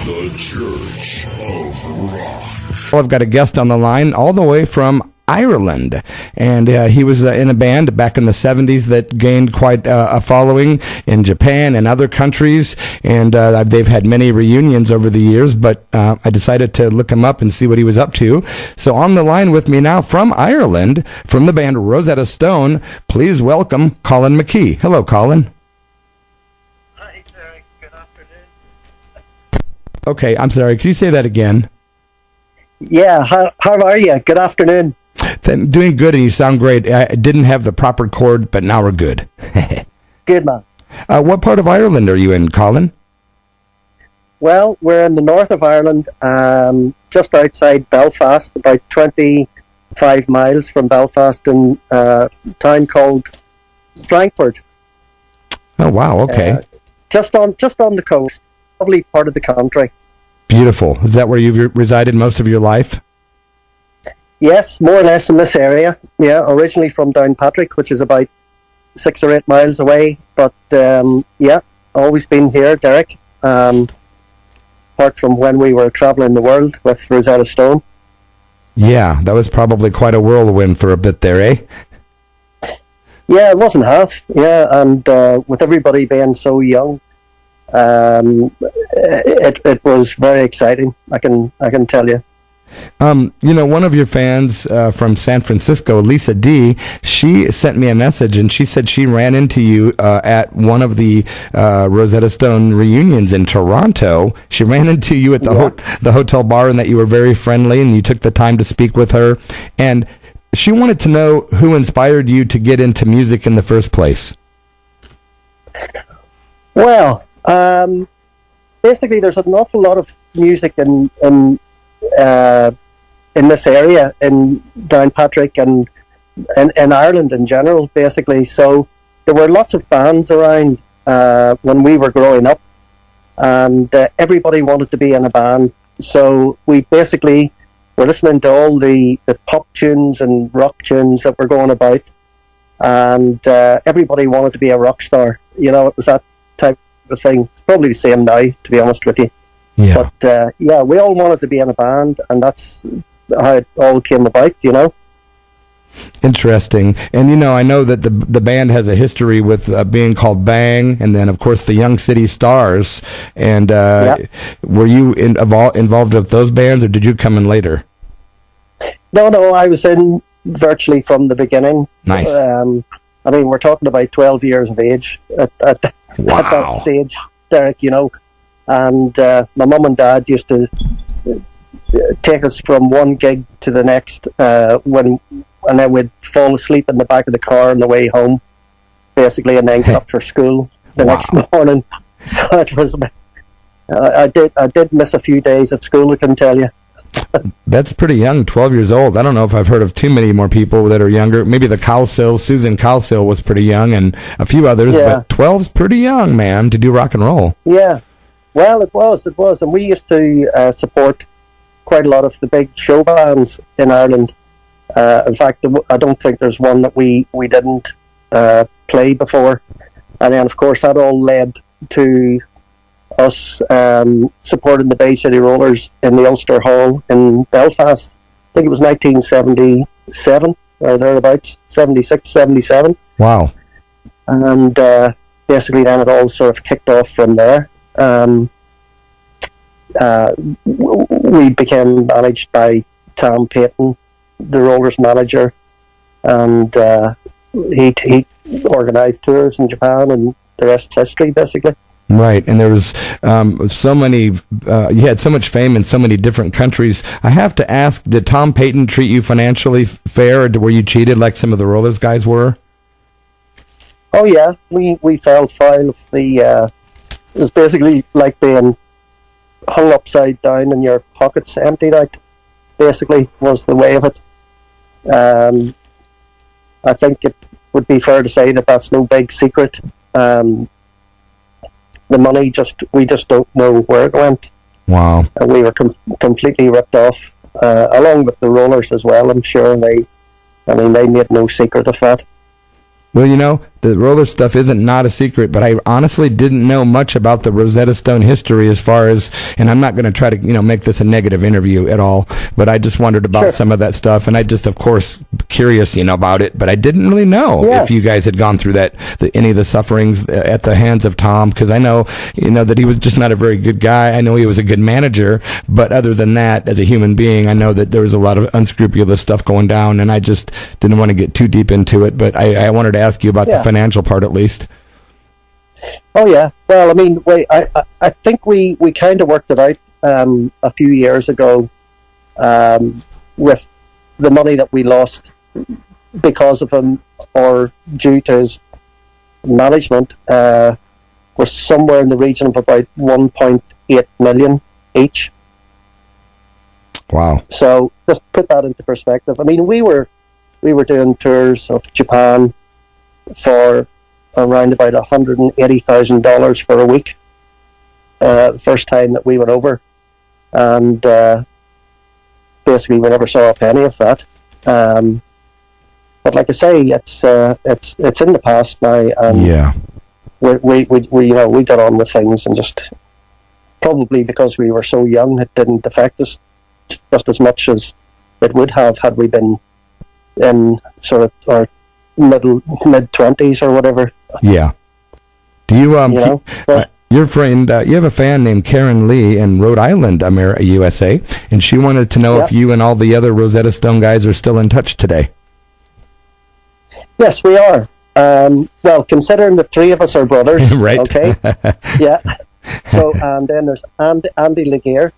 The Church of Rock. Well, I've got a guest on the line all the way from Ireland, and he was in a band back in the 70s that gained quite a following in Japan and other countries, and they've had many reunions over the years, but I decided to look him up and see what he was up to. So on the line with me now from Ireland, from the band Rosetta Stone, please welcome Colin McKee. Hello, Colin. Hi, Derek. Good afternoon. Okay, I'm sorry. Could you say that again? Yeah, how are you? Good afternoon. Doing good, and you sound great. I didn't have the proper chord, but now we're good. Good, man. What part of Ireland are you in, Colin? Well, we're in the north of Ireland, just outside Belfast, about 25 miles from Belfast, in a town called Strangford. Oh, wow, okay. Just on the coast, lovely part of the country. Beautiful. Is that where you've resided most of your life? Yes, more or less in this area. Yeah, originally from Downpatrick, which is about 6 or 8 miles away. But yeah, always been here, Derek. Apart from when we were traveling the world with Rosetta Stone. Yeah, that was probably quite a whirlwind for a bit there, eh? Yeah, it wasn't half. Yeah, and with everybody being so young, it was very exciting. I can tell you. One of your fans from San Francisco, Lisa D, she sent me a message, and she said she ran into you at one of the Rosetta Stone reunions in Toronto. She ran into you at the hotel bar, and that you were very friendly, and you took the time to speak with her. And she wanted to know who inspired you to get into music in the first place. Well, basically, there's an awful lot of music in this area, in Downpatrick and in Ireland in general, basically. So there were lots of bands around when we were growing up, and everybody wanted to be in a band. So we basically were listening to all the pop tunes and rock tunes that were going about, and everybody wanted to be a rock star. You know, it was that type of thing. It's probably the same now, to be honest with you. Yeah. But yeah, we all wanted to be in a band, and that's how it all came about, you know. Interesting. And, I know that the band has a history with being called Bang, and then, of course, the Young City Stars. And were you involved with those bands, or did you come in later? No, I was in virtually from the beginning. Nice. I mean, we're talking about 12 years of age at that stage, Derek, you know. And my mum and dad used to take us from one gig to the next, and then we'd fall asleep in the back of the car on the way home, basically, and then get up for school the next morning. So it was. I did miss a few days at school, I can tell you. That's pretty young, 12 years old. I don't know if I've heard of too many more people that are younger. Maybe the Cowsill, Susan Cowsill was pretty young, and a few others, but 12's pretty young, man, to do rock and roll. Yeah. Well, it was, and we used to support quite a lot of the big show bands in Ireland. In fact, I don't think there's one that we didn't play before. And then, of course, that all led to us supporting the Bay City Rollers in the Ulster Hall in Belfast. I think it was 1977 or thereabouts, 76, 77. Wow. And basically then it all sort of kicked off from there. We became managed by Tom Payton, the Rollers manager, and he organised tours in Japan, and the rest's history, basically. Right, and there was so many, you had so much fame in so many different countries. I have to ask, did Tom Payton treat you financially fair, or were you cheated like some of the Rollers guys were? Oh yeah, we fell foul of the, it was basically like being hung upside down and your pockets emptied out, basically, was the way of it. I think it would be fair to say that that's no big secret. The money we just don't know where it went. Wow. And we were completely ripped off, along with the Rollers as well. I'm sure they made no secret of that. Well, the roller stuff isn't not a secret, but I honestly didn't know much about the Rosetta Stone history as far as, and I'm not going to try to, make this a negative interview at all, but I just wondered about some of that stuff, and I just, of course, curious, about it, but I didn't really know if you guys had gone through any of the sufferings at the hands of Tom, because I know, that he was just not a very good guy. I know he was a good manager, but other than that, as a human being, I know that there was a lot of unscrupulous stuff going down, and I just didn't want to get too deep into it, but I wanted to ask you about the financial part at least. Oh, yeah. Well, I think we kind of worked it out a few years ago with the money that we lost because of him or due to his management. We're somewhere in the region of about 1.8 million each. Wow. So just put that into perspective. We were doing tours of Japan for around about $180,000 for a week. The first time that we went over, and basically we never saw a penny of that. But like I say, it's in the past now, and we got on with things, and just probably because we were so young, it didn't affect us just as much as it would have had we been in sort of our mid-20s or whatever. Yeah. Do you your friend, you have a fan named Karen Lee in Rhode Island, USA, and she wanted to know if you and all the other Rosetta Stone guys are still in touch today. Yes, we are. Well, considering the three of us are brothers, right? Okay. Yeah. So, and then there's Andy Laguerre,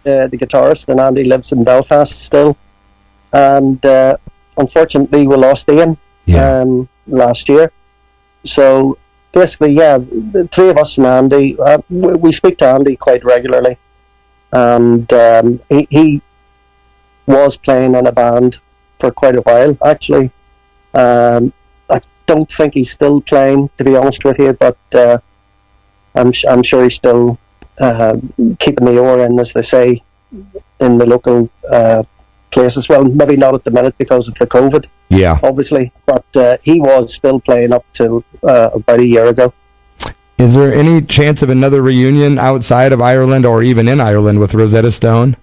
the guitarist, and Andy lives in Belfast still. And unfortunately, we lost Ian last year. So basically, the three of us and Andy, we speak to Andy quite regularly. And he was playing in a band for quite a while, actually. I don't think he's still playing, to be honest with you, but I'm sure he's still keeping the oar in, as they say, in the local places. Well, maybe not at the minute because of the COVID, obviously, but he was still playing up till about a year ago. Is there any chance of another reunion outside of Ireland or even in Ireland with Rosetta Stone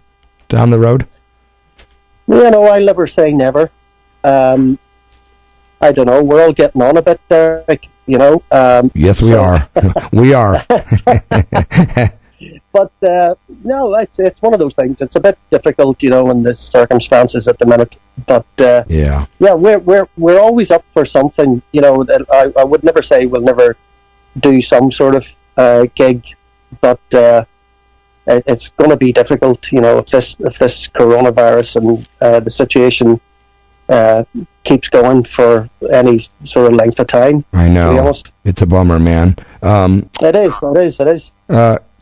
down the road? I'll never say never. I don't know. We're all getting on a bit there, yes, we are. We are. But no, it's one of those things. It's a bit difficult, in the circumstances at the minute. But we're always up for something. I would never say we'll never do some sort of gig, but it's going to be difficult. If this coronavirus and the situation keeps going for any sort of length of time. I know. To be honest. It's a bummer, man. It is.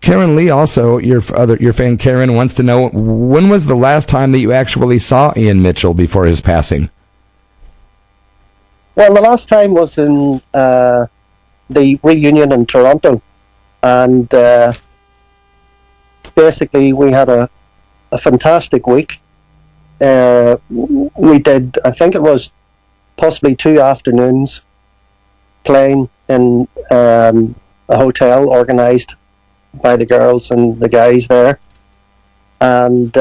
Karen Lee, also, your fan Karen, wants to know, when was the last time that you actually saw Ian Mitchell before his passing? Well, the last time was in the reunion in Toronto, and basically we had a fantastic week. We did, I think it was possibly 2 afternoons playing in a hotel organised by the girls and the guys there. And,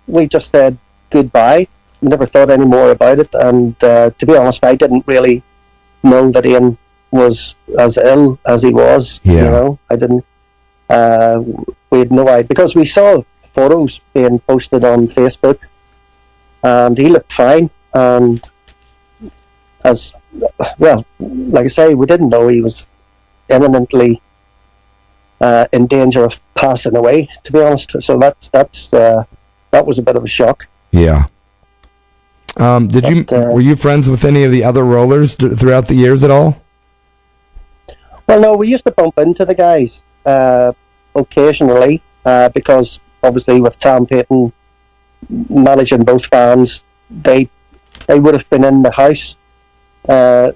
we just said goodbye. We never thought any more about it. And to be honest, I didn't really know that Ian was as ill as he was. I didn't. We had no idea, because we saw photos being posted on Facebook, and he looked fine. And as well, like I say, we didn't know he was imminently in danger of passing away, to be honest. So that was a bit of a shock. Yeah. Were you friends with any of the other rollers throughout the years at all? Well, no, we used to bump into the guys occasionally, because obviously with Tom Payton managing both bands, they would have been in the house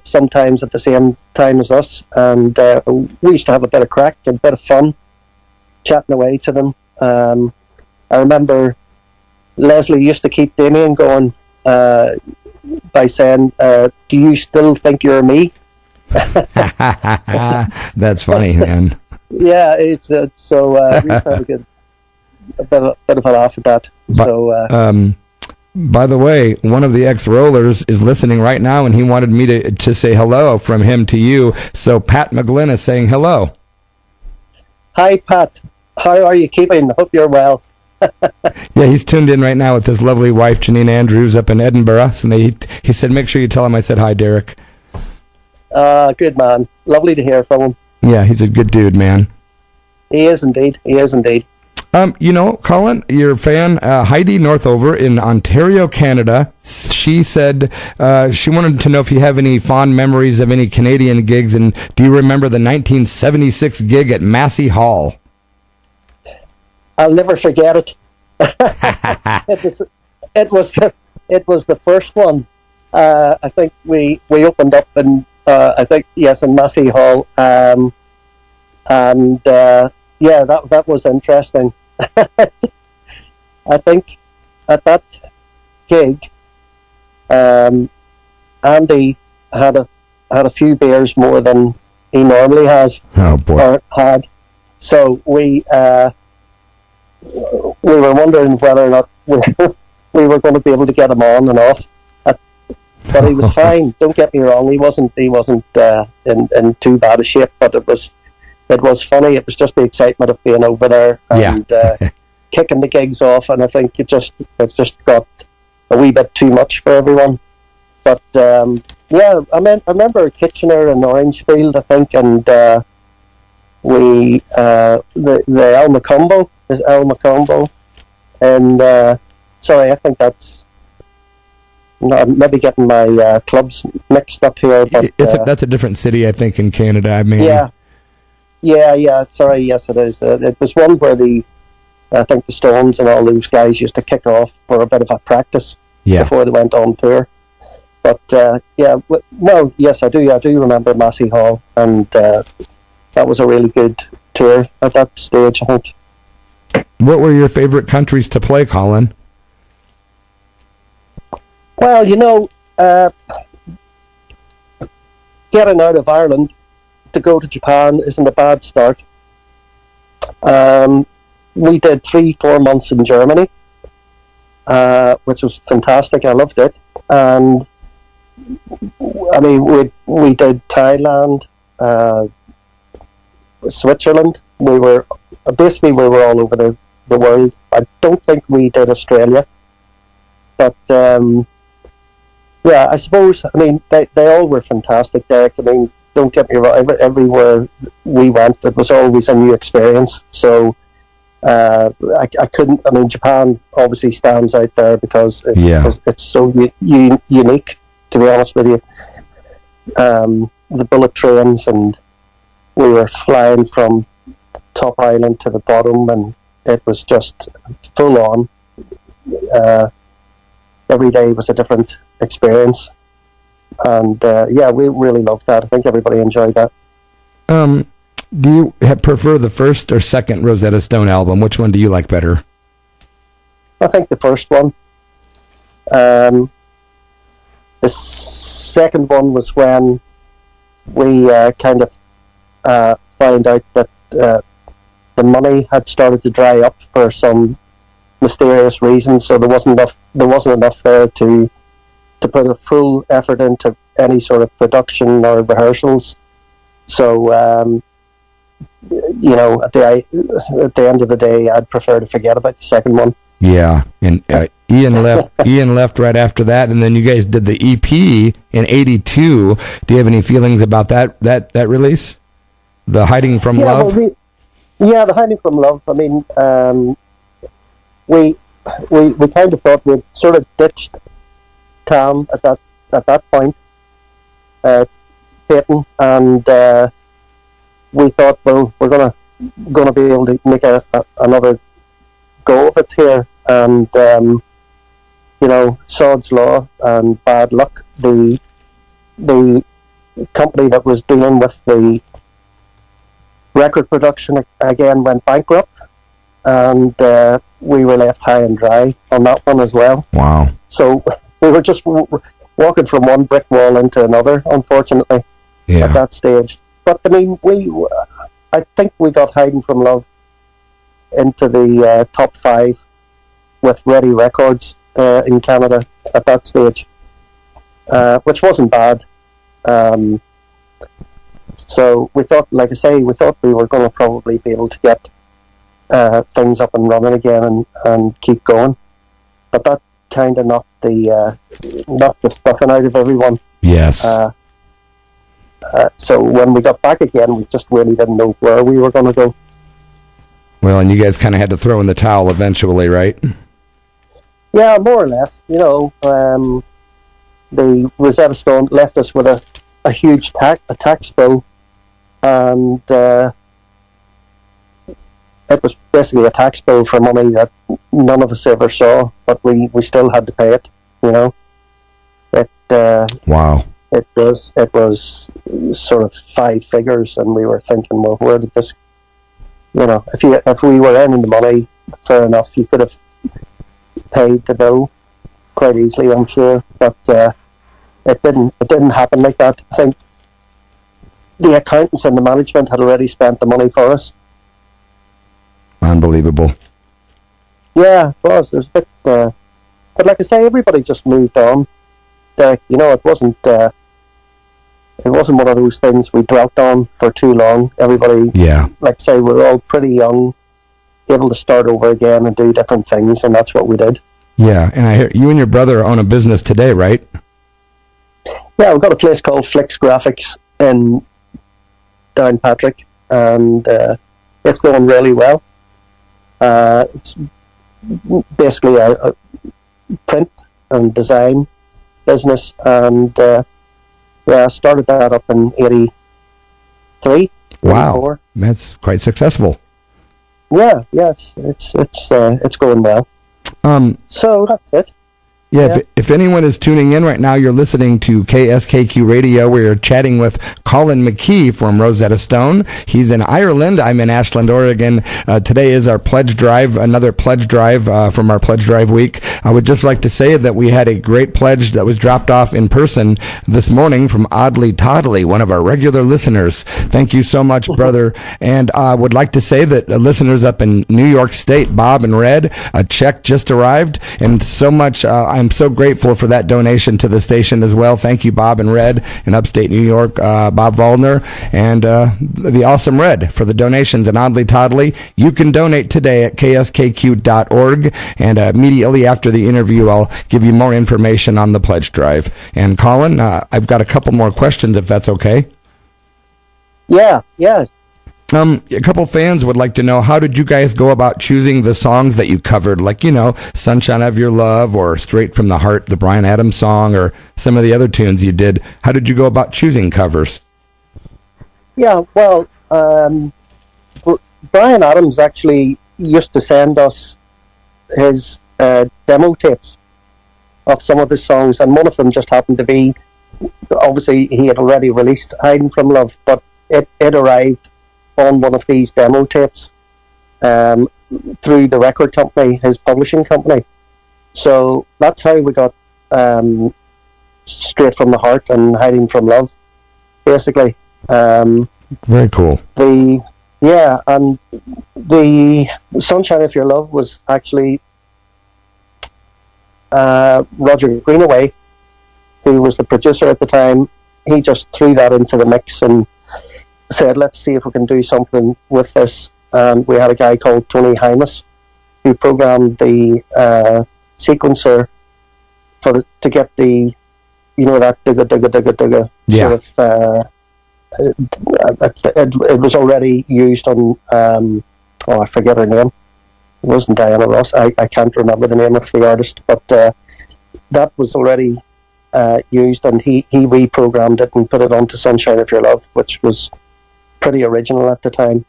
sometimes at the same time as us, and we used to have a bit of crack, a bit of fun, chatting away to them. I remember Leslie used to keep Damien going. by saying, "Do you still think you're me?" That's funny, man. Yeah, it's so we had a good a bit of a laugh at that. By the way, one of the ex-rollers is listening right now, and he wanted me to say hello from him to you. So Pat McGlynn is saying hello. Hi, Pat. How are you keeping? Hope you're well. Yeah, he's tuned in right now with his lovely wife, Janine Andrews, up in Edinburgh. And he said, make sure you tell him I said hi, Derek. Good man. Lovely to hear from him. Yeah, he's a good dude, man. He is indeed. Colin, your fan, Heidi Northover in Ontario, Canada, she said she wanted to know if you have any fond memories of any Canadian gigs, and do you remember the 1976 gig at Massey Hall? I'll never forget it. It was the first one. I think we opened up in in Massey Hall, and that was interesting. I think at that gig, Andy had a few beers more than he normally has. Oh boy! Or had. So we were wondering whether or not we were going to be able to get him on and off. But he was fine. Don't get me wrong. He wasn't in too bad a shape. But it was funny. It was just the excitement of being over there and kicking the gigs off. And I think it just got a wee bit too much for everyone. But I remember Kitchener and Orangefield, I think, and the El Macombo is El Macombo, and sorry, I think that's. No, I'm maybe getting my clubs mixed up here, but that's a different city, I think, in Canada. I mean, yeah. Sorry, yes, it is. It was one where I think the Stones and all those guys used to kick off for a bit of a practice before they went on tour. But yes, I do. I do remember Massey Hall, and that was a really good tour at that stage, I think. What were your favorite countries to play, Colin? Well, getting out of Ireland to go to Japan isn't a bad start. We did 3-4 months in Germany, which was fantastic. I loved it. And I mean, we did Thailand, Switzerland. We were all over the world. I don't think we did Australia, but I suppose, I mean, they all were fantastic, Derek. I mean, don't get me wrong, everywhere we went, it was always a new experience. So I couldn't, I mean, Japan obviously stands out there because it's so unique, to be honest with you. The bullet trains, and we were flying from top island to the bottom, and it was just full on. Every day was a different experience, and we really loved that. I think everybody enjoyed that. Do you prefer the first or second Rosetta Stone album? Which one do you like better? I think the first one. The second one was when we kind of found out that the money had started to dry up for some mysterious reason, so there wasn't enough there to put a full effort into any sort of production or rehearsals. So at the end of the day, I'd prefer to forget about the second one. Yeah, and Ian left right after that, and then you guys did the EP in '82. Do you have any feelings about that release, The Hiding from Love? Well, The Hiding from Love. I mean, we kind of thought we'd sort of ditched Tam at that point, Peyton, and we thought, well, we're gonna be able to make another go of it here, and Sod's Law and bad luck. The company that was dealing with the record production again went bankrupt, and we were left high and dry on that one as well. Wow. So we were just walking from one brick wall into another, unfortunately, at that stage. But I mean, I think we got Hiding from Love into the top 5 with Ready Records in Canada at that stage, which wasn't bad. So we thought, like I say, we thought we were going to probably be able to get things up and running again and keep going. But that kind of knocked the stuffing out of everyone. Yes. So when we got back again, we just really didn't know where we were going to go. Well, and you guys kind of had to throw in the towel eventually, right? Yeah, more or less. You know, the Rosetta Stone left us with a huge tax bill, and it was basically a tax bill for money that none of us ever saw, but we still had to pay it. You know, wow. It was sort of 5 figures, and we were thinking, well, where did this? You know, if we were earning the money, fair enough, you could have paid the bill quite easily, I'm sure, but it didn't happen like that. I think the accountants and the management had already spent the money for us. Unbelievable. Yeah, it was a bit, but like I say, everybody just moved on. You know, it wasn't one of those things we dwelt on for too long. Everybody, like I say, we were all pretty young, able to start over again and do different things, and that's what we did. Yeah, and I hear you and your brother own a business today, right? Yeah, we've got a place called Flix Graphics in Downpatrick, and it's going really well. It's basically a print and design business, and I started that up in 83. Wow, 84. That's quite successful. Yeah, it's going well. So that's it. Yeah, if anyone is tuning in right now, you're listening to KSKQ Radio. We're chatting with Colin McKee from Rosetta Stone. He's in Ireland. I'm in Ashland, Oregon. Today is our pledge drive, another pledge drive from our pledge drive week. I would just like to say that we had a great pledge that was dropped off in person this morning from Oddly Toddly, one of our regular listeners. Thank you so much, brother. And I would like to say that listeners up in New York State, Bob and Red, a check just arrived, and so much I'm so grateful for that donation to the station as well. Thank you, Bob and Red in upstate New York, Bob Waldner, and the awesome Red for the donations. And Oddly Toddly, you can donate today at kskq.org, and immediately after the interview, I'll give you more information on the pledge drive. And Colin, I've got a couple more questions, if that's okay. Yeah. A couple fans would like to know, how did you guys go about choosing the songs that you covered? Like, you know, Sunshine of Your Love or Straight from the Heart, the Bryan Adams song, or some of the other tunes you did. How did you go about choosing covers? Yeah, well, Bryan Adams actually used to send us his demo tapes of some of his songs, and one of them just happened to be, obviously he had already released Hiding from Love, but it arrived on one of these demo tapes through the record company, his publishing company. So that's how we got Straight from the Heart and Hiding from Love, basically. Very cool. And the Sunshine of Your Love was actually Roger Greenaway, who was the producer at the time. He just threw that into the mix and said, let's see if we can do something with this. And we had a guy called Tony Hymas who programmed the sequencer to get the, you know, that digga sort of it was already used on I forget her name. It wasn't Diana Ross. I can't remember the name of the artist, but that was already used, and he reprogrammed it and put it onto Sunshine of Your Love, which was pretty original at the time.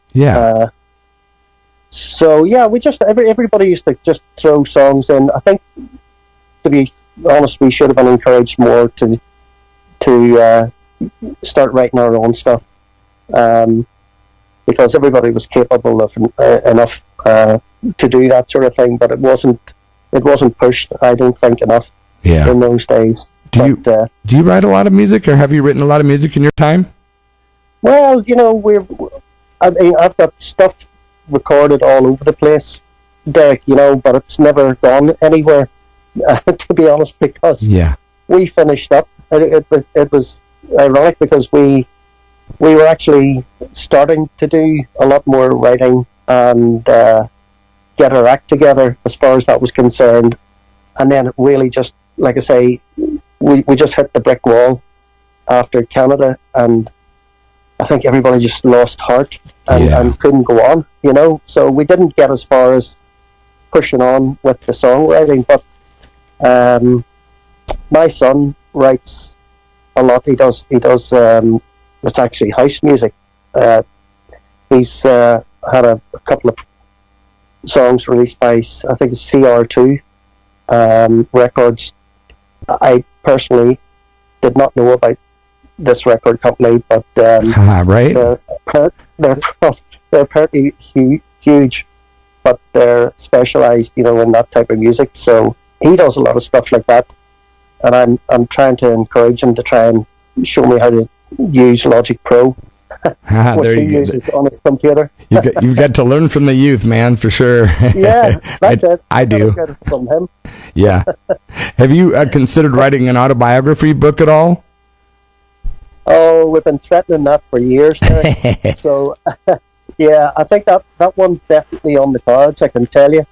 We just everybody used to just throw songs in. I think, to be honest, we should have been encouraged more to start writing our own stuff, because everybody was capable of enough to do that sort of thing, but it wasn't pushed, I don't think, enough in those days. Do you write a lot of music, or have you written a lot of music in your time? Well, I've got stuff recorded all over the place, Derek, but it's never gone anywhere, to be honest, because we finished up. It was ironic because we were actually starting to do a lot more writing and get our act together as far as that was concerned. And then it really just, like I say, we just hit the brick wall after Canada, and I think everybody just lost heart and couldn't go on, So we didn't get as far as pushing on with the songwriting, but my son writes a lot. He does it's actually house music. He's had a couple of songs released by, I think it's CR2 records. I personally did not know about this record company, but right, they're apparently huge, but they're specialized, in that type of music. So he does a lot of stuff like that, and I'm trying to encourage him to try and show me how to use Logic Pro, which he uses on his computer. You've got to learn from the youth, man, for sure. Yeah, that's it. I do. Get it from him. Yeah. Have you considered writing an autobiography book at all? Oh, we've been threatening that for years now. So, yeah, I think that one's definitely on the cards, I can tell you.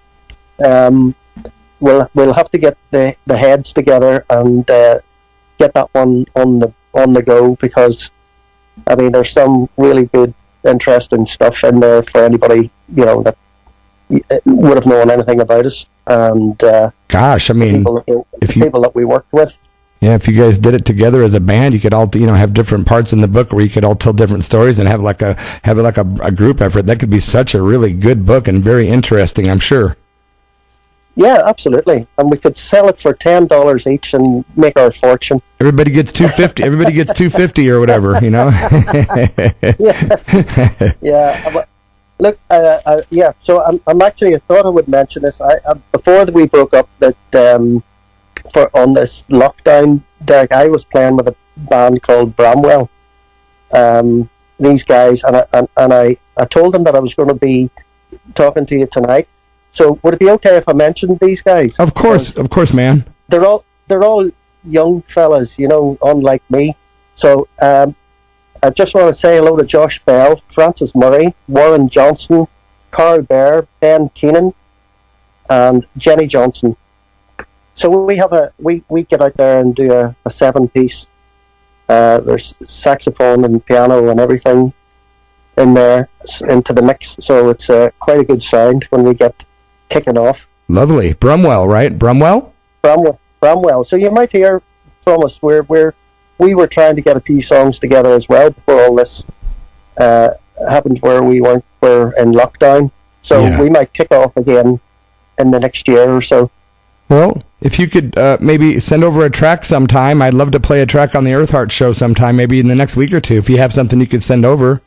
We'll have to get the heads together and get that one on the go, because I mean there's some really good, interesting stuff in there for anybody that would have known anything about us. And gosh, I mean, people that we worked with. Yeah, if you guys did it together as a band, you could all have different parts in the book where you could all tell different stories and have a group effort. That could be such a really good book and very interesting, I'm sure. Yeah, absolutely. And we could sell it for $10 each and make our fortune. Everybody gets $250. Everybody gets $250 or whatever, Yeah. Look, yeah. So I'm actually. I thought I would mention this. Before we broke up, that on this lockdown, Derek, I was playing with a band called Bramwell. These guys, and I told them that I was going to be talking to you tonight. So would it be okay if I mentioned these guys? Of course, man. They're all young fellas, unlike me. So I just want to say hello to Josh Bell, Francis Murray, Warren Johnson, Carl Bear, Ben Keenan, and Jenny Johnson. So we have we get out there and do a 7-piece. There's saxophone and piano and everything in there into the mix. So it's quite a good sound when we get kicking off. Lovely. Brumwell, right? Brumwell. So you might hear from us. We were trying to get a few songs together as well before all this happened, where we're in lockdown. So we might kick off again in the next year or so. Well, if you could maybe send over a track sometime, I'd love to play a track on the Earthheart show sometime, maybe in the next week or two. If you have something you could send over.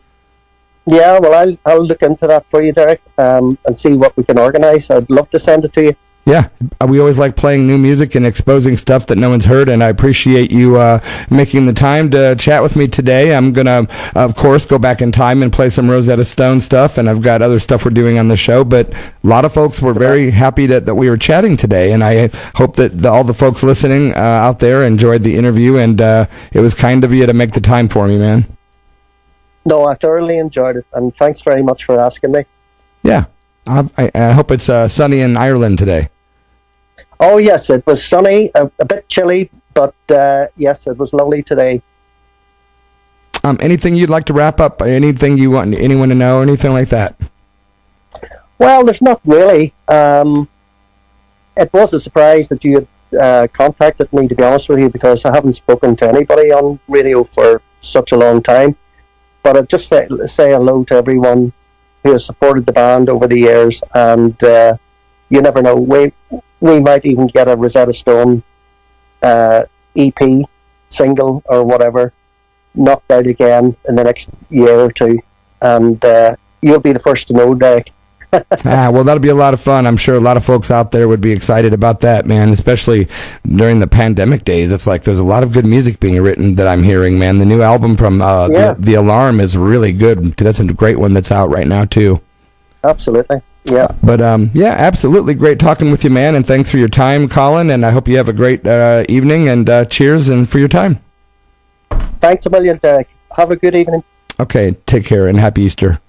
Yeah, well, I'll look into that for you, Derek, and see what we can organise. I'd love to send it to you. Yeah, we always like playing new music and exposing stuff that no one's heard, and I appreciate you making the time to chat with me today. I'm going to, of course, go back in time and play some Rosetta Stone stuff, and I've got other stuff we're doing on the show, but a lot of folks were very happy that we were chatting today, and I hope that all the folks listening out there enjoyed the interview, and it was kind of you to make the time for me, man. No, I thoroughly enjoyed it, and thanks very much for asking me. Yeah, I hope it's sunny in Ireland today. Oh, yes, it was sunny, a bit chilly, but yes, it was lovely today. Anything you'd like to wrap up? Anything you want anyone to know? Anything like that? Well, there's not really. It was a surprise that you had contacted me, to be honest with you, because I haven't spoken to anybody on radio for such a long time. But I'd just say hello to everyone who has supported the band over the years, and you never know, we might even get a Rosetta Stone EP, single, or whatever, knocked out again in the next year or two, and you'll be the first to know, Derek. Well, that'll be a lot of fun. I'm sure a lot of folks out there would be excited about that, man, especially during the pandemic days. It's like there's a lot of good music being written that I'm hearing, man. The new album from the Alarm is really good. That's a great one that's out right now, too. Absolutely. Yeah. But, absolutely great talking with you, man, and thanks for your time, Colin, and I hope you have a great evening, and cheers and for your time. Thanks a million, Derek. Have a good evening. Okay, take care, and happy Easter.